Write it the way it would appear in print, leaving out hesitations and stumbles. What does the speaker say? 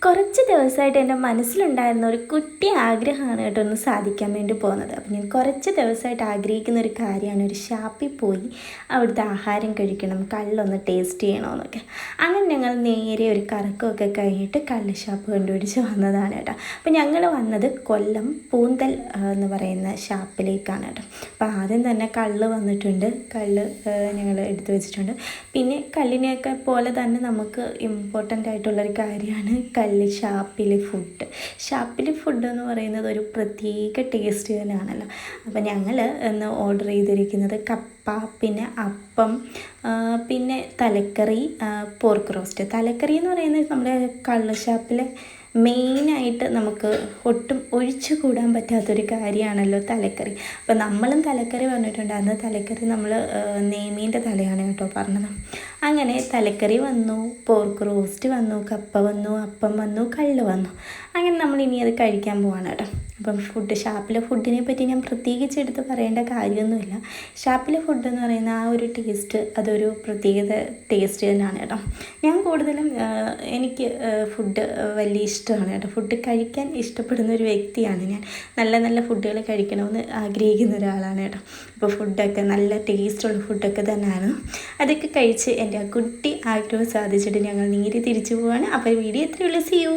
കുറച്ച് ദിവസമായിട്ട് എൻ്റെ മനസ്സിലുണ്ടായിരുന്ന ഒരു കുട്ടി ആഗ്രഹമാണ് കേട്ടോ ഒന്ന് സാധിക്കാൻ വേണ്ടി പോകുന്നത്. അപ്പം ഞാൻ കുറച്ച് ദിവസമായിട്ട് ആഗ്രഹിക്കുന്ന ഒരു കാര്യമാണ് ഒരു ഷാപ്പിൽ പോയി അവിടുത്തെ ആഹാരം കഴിക്കണം, കള്ളൊന്ന് ടേസ്റ്റ് ചെയ്യണമെന്നൊക്കെ. അങ്ങനെ ഞങ്ങൾ നേരെ ഒരു കറക്കമൊക്കെ കഴിഞ്ഞിട്ട് കള്ള് ഷാപ്പ് കണ്ടുപിടിച്ച് വന്നതാണ് കേട്ടോ. അപ്പം ഞങ്ങൾ വന്നത് കൊല്ലം പൂന്തൽ എന്ന് പറയുന്ന ഷാപ്പിലേക്കാണ് കേട്ടോ. അപ്പോൾ ആദ്യം തന്നെ കള്ള് വന്നിട്ടുണ്ട്, കള്ള് ഞങ്ങൾ എടുത്തു വെച്ചിട്ടുണ്ട്. പിന്നെ കള്ളിനെയൊക്കെ പോലെ തന്നെ നമുക്ക് ഇമ്പോർട്ടൻ്റ് ആയിട്ടുള്ളൊരു കാര്യമാണ് ഷാപ്പിലെ ഫുഡ് എന്ന് പറയുന്നത് ഒരു പ്രത്യേക ടേസ്റ്റ് തന്നെയാണല്ലോ. അപ്പോൾ ഞങ്ങൾ ഇന്ന് ഓർഡർ ചെയ്തിരിക്കുന്നത് കപ്പ, പിന്നെ അപ്പം, പിന്നെ തലക്കറി, പോർക്ക് റോസ്റ്റ്. തലക്കറി എന്ന് പറയുന്നത് നമ്മുടെ കള്ള് ഷാപ്പിലെ മെയിനായിട്ട് നമുക്ക് ഒട്ടും ഒഴിച്ചു കൂടാൻ പറ്റാത്തൊരു കാര്യമാണല്ലോ തലക്കറി. അപ്പോൾ നമ്മളും തലക്കറി പറഞ്ഞിട്ടുണ്ടായിരുന്നു. തലക്കറി നമ്മൾ നെയ്മീൻ്റെ തലയാണ് കേട്ടോ പറഞ്ഞത്. അങ്ങനെ തലക്കറി വന്നു, പോർക്ക് റോസ്റ്റ് വന്നു, കപ്പ വന്നു, അപ്പം വന്നു, കള്ള് വന്നു. അങ്ങനെ നമ്മൾ ഇനി അത് കഴിക്കാൻ പോവാണ് കേട്ടോ. അപ്പം ഷാപ്പിലെ ഫുഡിനെ പറ്റി ഞാൻ പ്രത്യേകിച്ച് എടുത്ത് പറയേണ്ട കാര്യമൊന്നുമില്ല. ഷാപ്പിലെ ഫുഡ് എന്ന് പറയുന്ന ആ ഒരു ടേസ്റ്റ് അതൊരു പ്രത്യേക ടേസ്റ്റ് തന്നെയാണ് കേട്ടോ. ഞാൻ കൂടുതലും എനിക്ക് ഫുഡ് വലിയ ഇഷ്ടമാണ് കേട്ടോ. ഫുഡ് കഴിക്കാൻ ഇഷ്ടപ്പെടുന്ന ഒരു വ്യക്തിയാണ് ഞാൻ. നല്ല നല്ല ഫുഡുകൾ കഴിക്കണമെന്ന് ആഗ്രഹിക്കുന്ന ഒരാളാണ് കേട്ടോ. അപ്പോൾ ഫുഡൊക്കെ നല്ല ടേസ്റ്റുള്ള ഫുഡൊക്കെ തന്നെയാണ്. അതൊക്കെ കഴിച്ച് എൻ്റെ ആ കുട്ടി ആഗ്രഹം സാധിച്ചിട്ട് ഞങ്ങൾ നേരെ തിരിച്ചു പോവുകയാണ്. അപ്പോൾ വീഡിയോ എത്രയുള്ളൂ. See you.